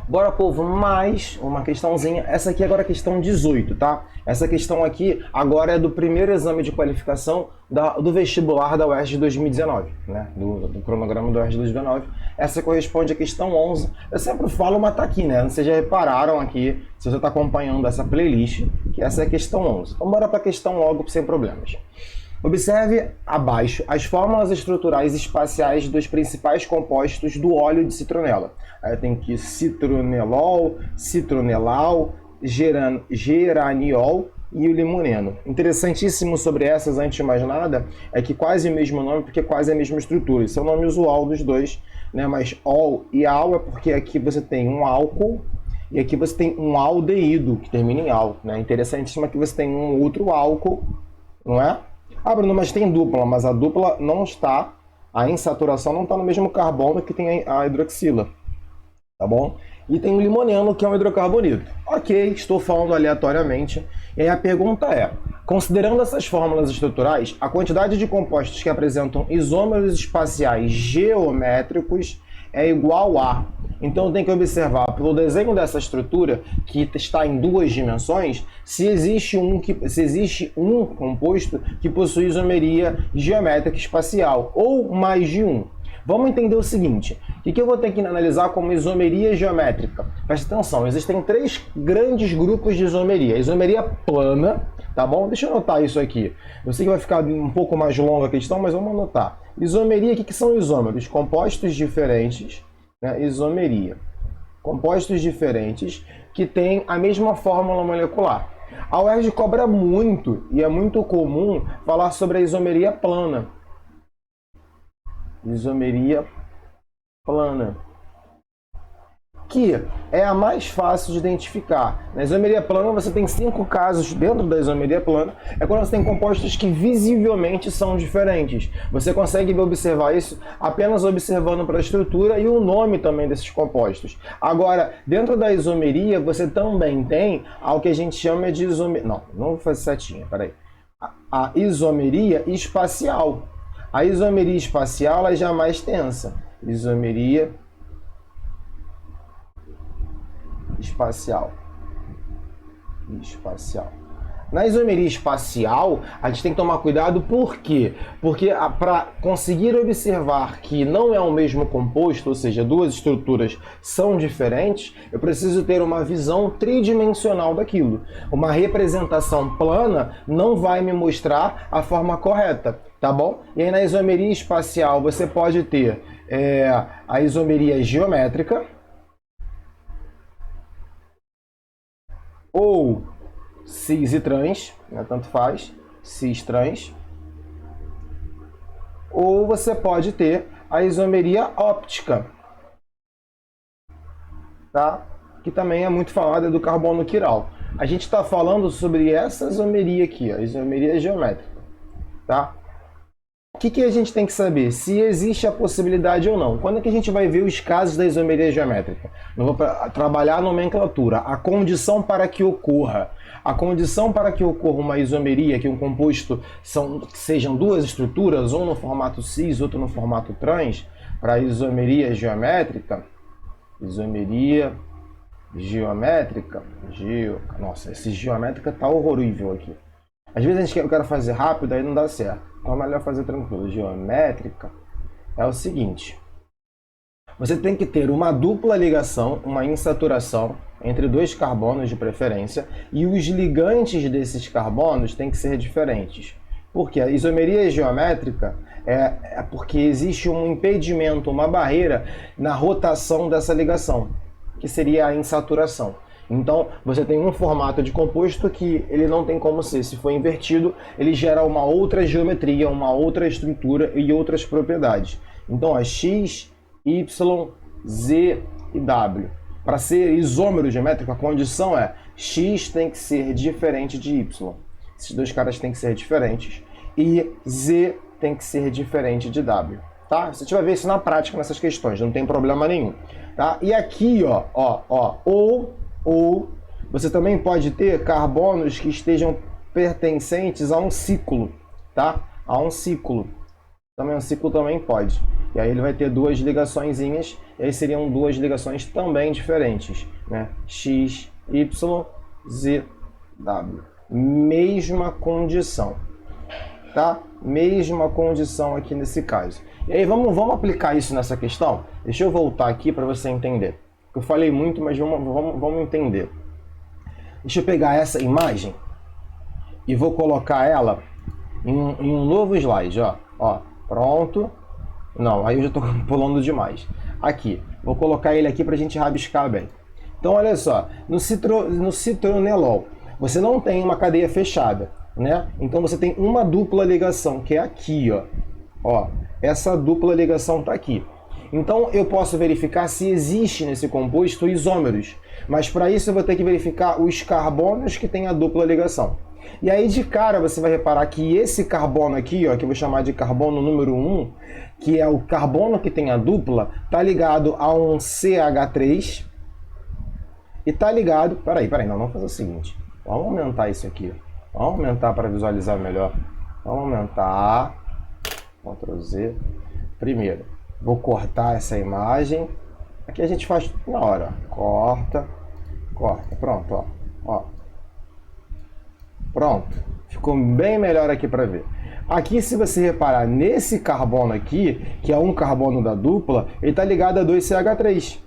Bora, povo, mais uma questãozinha. Essa aqui agora é a questão 18, tá? Essa questão aqui agora é do primeiro exame de qualificação do vestibular da UERJ de 2019, né? Do cronograma do UERJ de 2019. Essa corresponde à questão 11. Eu sempre falo, mas tá aqui, né? Vocês já repararam aqui, se você está acompanhando essa playlist, que essa é a questão 11. Então bora para a questão logo, sem problemas. Observe abaixo as fórmulas estruturais espaciais dos principais compostos do óleo de citronela. Aí tem aqui citronelol, citronelal, geraniol e o limoneno. Interessantíssimo sobre essas, antes de mais nada, é que quase o mesmo nome, porque quase a mesma estrutura. Esse é o nome usual dos dois, né? Mas ol e al é porque aqui você tem um álcool e aqui você tem um aldeído, que termina em al, né? Interessantíssimo que você tem um outro álcool, não é? Ah, Bruno, mas tem dupla, mas a dupla não está, a insaturação não está no mesmo carbono que tem a hidroxila, tá bom? E tem o limoneno, que é um hidrocarboneto. Ok, estou falando aleatoriamente. E aí a pergunta é, considerando essas fórmulas estruturais, a quantidade de compostos que apresentam isômeros espaciais geométricos é igual a... Então tem que observar pelo desenho dessa estrutura, que está em duas dimensões, se existe um composto que possui isomeria geométrica espacial, ou mais de um. Vamos entender o seguinte, o que eu vou ter que analisar como isomeria geométrica? Presta atenção, existem três grandes grupos de isomeria. Isomeria plana, tá bom? Deixa eu anotar isso aqui. Eu sei que vai ficar um pouco mais longa a questão, mas vamos anotar. Isomeria, o que são isômeros? Compostos diferentes, né? Isomeria. Compostos diferentes que têm a mesma fórmula molecular. A UERJ cobra muito, e é muito comum, falar sobre a isomeria plana. Isomeria plana, que é a mais fácil de identificar. Na isomeria plana você tem 5 casos dentro da isomeria plana, é quando você tem compostos que visivelmente são diferentes. Você consegue observar isso apenas observando para a estrutura e o nome também desses compostos. Agora, dentro da isomeria você também tem algo que a gente chama de isomeria... Não vou fazer setinha, peraí. A isomeria espacial. A isomeria espacial ela já é mais tensa. Isomeria espacial. Na isomeria espacial, a gente tem que tomar cuidado, por quê? Porque para conseguir observar que não é o mesmo composto, ou seja, duas estruturas são diferentes, eu preciso ter uma visão tridimensional daquilo. Uma representação plana não vai me mostrar a forma correta, tá bom? E aí na isomeria espacial você pode ter a isomeria geométrica, ou cis e trans, né, tanto faz, cis trans, ou você pode ter a isomeria óptica, tá? Que também é muito falada do carbono quiral. A gente está falando sobre essa isomeria aqui, a isomeria geométrica, tá? O que a gente tem que saber? Se existe a possibilidade ou não. Quando é que a gente vai ver os casos da isomeria geométrica? Eu vou trabalhar a nomenclatura, a condição para que ocorra. A condição para que ocorra uma isomeria, que um composto sejam duas estruturas, um no formato cis, outro no formato trans, para a isomeria geométrica, nossa, esse geométrica tá horrível aqui. Às vezes eu quero fazer rápido, aí não dá certo. Então é melhor fazer tranquilo. Geométrica é o seguinte. Você tem que ter uma dupla ligação, uma insaturação, entre dois carbonos de preferência, e os ligantes desses carbonos têm que ser diferentes. Por quê? A isomeria geométrica é porque existe um impedimento, uma barreira na rotação dessa ligação, que seria a insaturação. Então, você tem um formato de composto que ele não tem como ser. Se for invertido, ele gera uma outra geometria, uma outra estrutura e outras propriedades. Então, é X, Y, Z e W. Para ser isômero geométrico, a condição é X tem que ser diferente de Y. Esses dois caras têm que ser diferentes. E Z tem que ser diferente de W. Tá? Você vai ver isso na prática nessas questões, não tem problema nenhum. Tá? E aqui, ou você também pode ter carbonos que estejam pertencentes a um ciclo, tá? A um ciclo. Também um ciclo também pode. E aí ele vai ter duas ligaçõezinhas, e aí seriam duas ligações também diferentes, né? X, Y, Z, W. Mesma condição, tá? Mesma condição aqui nesse caso. E aí vamos aplicar isso nessa questão? Deixa eu voltar aqui para você entender. Eu falei muito, mas vamos entender. Deixa eu pegar essa imagem e vou colocar ela em um novo slide, ó. Ó, pronto. Não, aí eu já estou pulando demais. Aqui, vou colocar ele aqui para a gente rabiscar bem. Então, olha só, no citronelol, você não tem uma cadeia fechada, né? Então, você tem uma dupla ligação, que é aqui, ó. Ó, essa dupla ligação está aqui. Então, eu posso verificar se existe nesse composto isômeros, mas para isso eu vou ter que verificar os carbonos que tem a dupla ligação. E aí, de cara, você vai reparar que esse carbono aqui, ó, que eu vou chamar de carbono número 1, que é o carbono que tem a dupla, tá ligado a um CH3 e tá ligado... Peraí, não, vamos fazer o seguinte. Vamos aumentar isso aqui. Vamos aumentar para visualizar melhor. Vamos aumentar. Ctrl Z. Primeiro, vou cortar essa imagem. Aqui a gente faz na hora. Corta. Pronto, ó. Ó. Pronto, ficou bem melhor aqui para ver. Aqui, se você reparar nesse carbono aqui, que é um carbono da dupla, ele está ligado a 2CH3.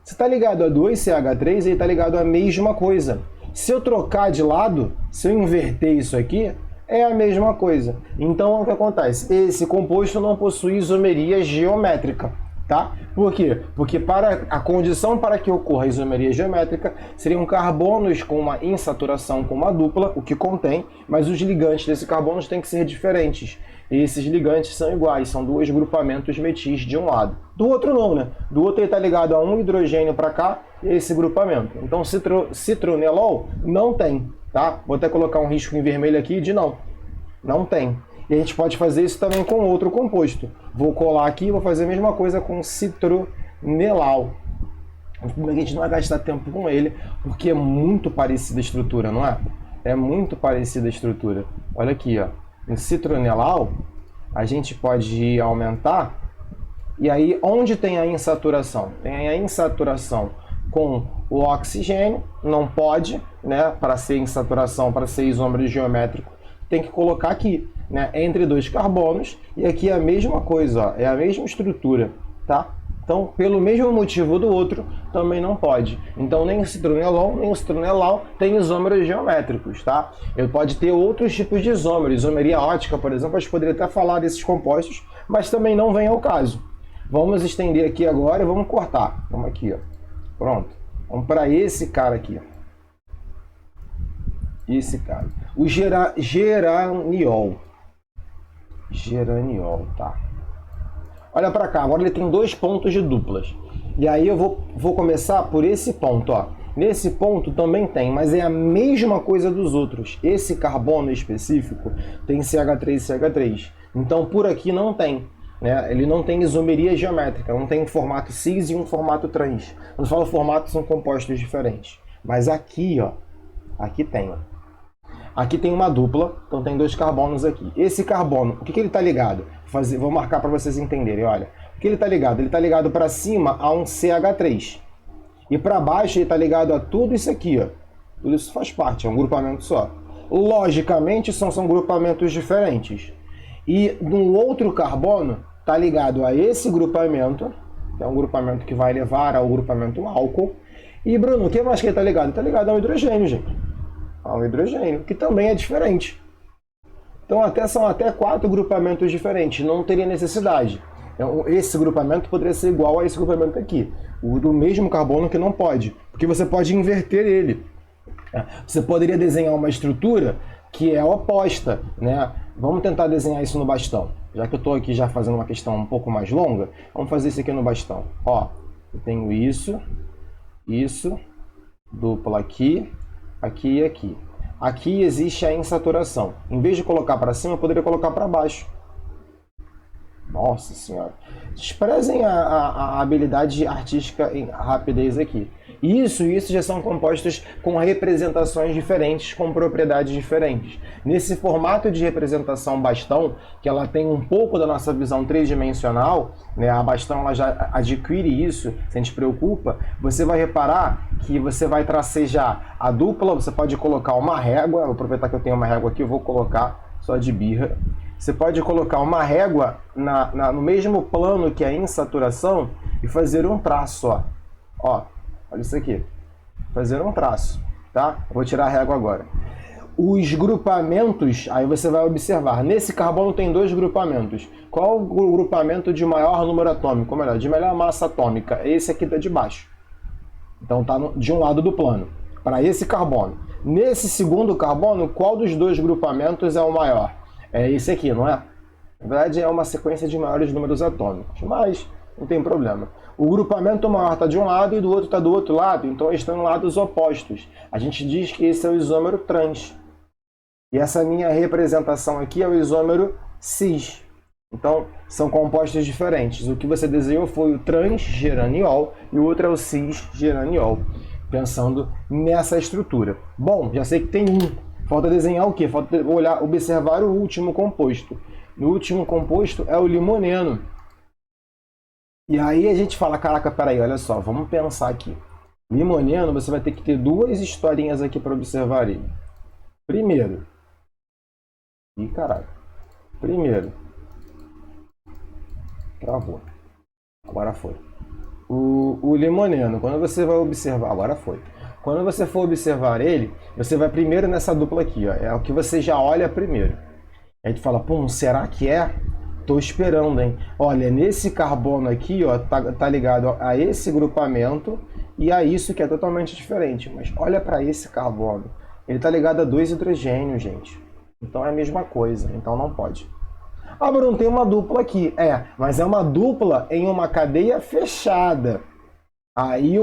Se está ligado a 2CH3, ele está ligado à mesma coisa. Se eu trocar de lado, se eu inverter isso aqui, é a mesma coisa. Então, o que acontece? Esse composto não possui isomeria geométrica. Tá? Por quê? Porque a condição para que ocorra a isomeria geométrica seriam carbonos com uma insaturação com uma dupla, o que contém, mas os ligantes desses carbonos têm que ser diferentes. E esses ligantes são iguais, são dois grupamentos metis de um lado. Do outro não, né? Do outro ele está ligado a um hidrogênio para cá e esse grupamento. Então citronelol não tem, tá? Vou até colocar um risco em vermelho aqui de não tem. E a gente pode fazer isso também com outro composto. Vou colar aqui e vou fazer a mesma coisa com citronelal. A gente não vai gastar tempo com ele, porque é muito parecida a estrutura, não é? É muito parecida a estrutura. Olha aqui, ó. No citronelal, a gente pode aumentar. E aí, onde tem a insaturação? Tem a insaturação com o oxigênio. Não pode, né? Para ser insaturação, para ser isômero geométrico, tem que colocar aqui, né, entre dois carbonos, e aqui é a mesma coisa, ó, é a mesma estrutura, tá? Então, pelo mesmo motivo do outro, também não pode. Então, nem o citronelol, nem o citronelal tem isômeros geométricos, tá? Ele pode ter outros tipos de isômeros, isomeria ótica, por exemplo, a gente poderia até falar desses compostos, mas também não vem ao caso. Vamos estender aqui agora e vamos cortar. Vamos aqui, ó. Pronto. Vamos para esse cara aqui, ó. Esse cara. O geraniol. Geraniol, tá. Olha para cá, agora ele tem dois pontos de duplas. E aí eu vou começar por esse ponto, ó. Nesse ponto também tem, mas é a mesma coisa dos outros. Esse carbono específico tem CH3 e CH3. Então por aqui não tem, né? Ele não tem isomeria geométrica, não tem um formato cis e um formato trans. Quando falo formato, são compostos diferentes. Mas aqui, ó, aqui tem, ó. Aqui tem uma dupla, então tem dois carbonos aqui. Esse carbono, o que ele está ligado? Vou marcar para vocês entenderem, olha. O que ele está ligado? Ele está ligado para cima a um CH3. E para baixo ele está ligado a tudo isso aqui, ó. Tudo isso faz parte, é um grupamento só. Logicamente são grupamentos diferentes. E no outro carbono está ligado a esse grupamento, que é um grupamento que vai levar ao grupamento álcool. E Bruno, o que mais que ele está ligado? Ele está ligado ao hidrogênio, gente. Ao hidrogênio, que também é diferente. Então são até 4 grupamentos diferentes, não teria necessidade. Esse grupamento poderia ser igual a esse grupamento aqui, o do mesmo carbono que não pode, porque você pode inverter ele. Você poderia desenhar uma estrutura que é oposta, né? Vamos tentar desenhar isso no bastão. Já que eu estou aqui já fazendo uma questão um pouco mais longa, vamos fazer isso aqui no bastão. Ó, eu tenho isso, dupla aqui, aqui e aqui. Aqui existe a insaturação. Em vez de colocar para cima, eu poderia colocar para baixo. Nossa senhora. Desprezem a habilidade artística em rapidez aqui. Isso já são compostos com representações diferentes, com propriedades diferentes. Nesse formato de representação bastão, que ela tem um pouco da nossa visão tridimensional, né, a bastão ela já adquire isso, se a gente preocupa, você vai reparar que você vai tracejar a dupla, você pode colocar uma régua, vou aproveitar que eu tenho uma régua aqui, eu vou colocar só de birra. Você pode colocar uma régua no mesmo plano que a insaturação e fazer um traço, ó. Olha isso aqui. Fazer um traço, tá? Vou tirar a régua agora. Os grupamentos, aí você vai observar. Nesse carbono tem dois grupamentos. Qual o grupamento de maior número atômico? Ou melhor, de melhor massa atômica? Esse aqui tá de baixo. Então tá de um lado do plano. Para esse carbono. Nesse segundo carbono, qual dos dois grupamentos é o maior? É esse aqui, não é? Na verdade é uma sequência de maiores números atômicos, mas não tem problema. O grupamento maior está de um lado e do outro está do outro lado, então eles estão em lados opostos. A gente diz que esse é o isômero trans. E essa minha representação aqui é o isômero cis. Então, são compostos diferentes. O que você desenhou foi o transgeraniol e o outro é o cisgeraniol, pensando nessa estrutura. Bom, já sei que tem um. Falta desenhar o quê? Falta observar o último composto. O último composto é o limoneno. E aí a gente fala, caraca, peraí, olha só, vamos pensar aqui. Limoneno, você vai ter que ter duas historinhas aqui para observar ele. Primeiro. Ih, caralho. Primeiro. Travou. Agora foi. O limoneno, quando você vai observar... Agora foi. Quando você for observar ele, você vai primeiro nessa dupla aqui, ó. É o que você já olha primeiro. Aí tu fala, pô, será que é? Tô esperando, hein? Olha, nesse carbono aqui, ó, tá ligado a esse grupamento e a isso que é totalmente diferente. Mas olha para esse carbono. Ele tá ligado a dois hidrogênios, gente. Então é a mesma coisa, então não pode. Ah, Bruno, tem uma dupla aqui. É, mas é uma dupla em uma cadeia fechada. Aí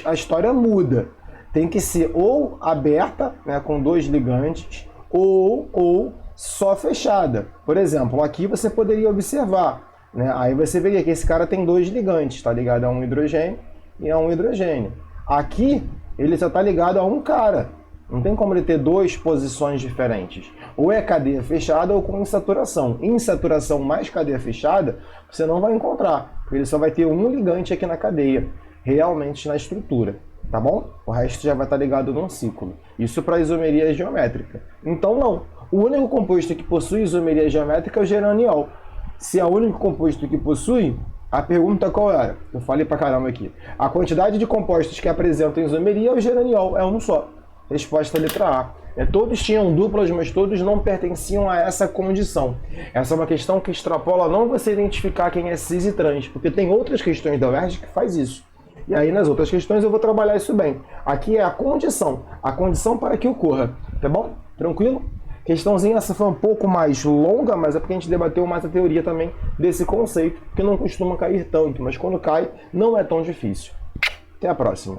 a história muda. Tem que ser ou aberta, né, com dois ligantes, ou só fechada. Por exemplo, aqui você poderia observar, né, aí você veria que esse cara tem dois ligantes, está ligado a um hidrogênio e a um hidrogênio. Aqui, ele só está ligado a um cara. Não tem como ele ter duas posições diferentes. Ou é cadeia fechada ou com insaturação. Insaturação mais cadeia fechada, você não vai encontrar, porque ele só vai ter um ligante aqui na cadeia, realmente na estrutura. Tá bom? O resto já vai estar ligado num ciclo. Isso para isomeria geométrica. Então não. O único composto que possui isomeria geométrica é o geraniol. Se é o único composto que possui, a pergunta qual era? Eu falei pra caramba aqui. A quantidade de compostos que apresentam isomeria é o geraniol, é um só. Resposta letra A. Todos tinham duplas, mas todos não pertenciam a essa condição. Essa é uma questão que extrapola não você identificar quem é cis e trans, porque tem outras questões da UERJ que faz isso. E aí nas outras questões eu vou trabalhar isso bem. Aqui é a condição para que ocorra, tá bom? Tranquilo? Questãozinha essa foi um pouco mais longa, mas é porque a gente debateu mais a teoria também desse conceito, que não costuma cair tanto, mas quando cai não é tão difícil. Até a próxima.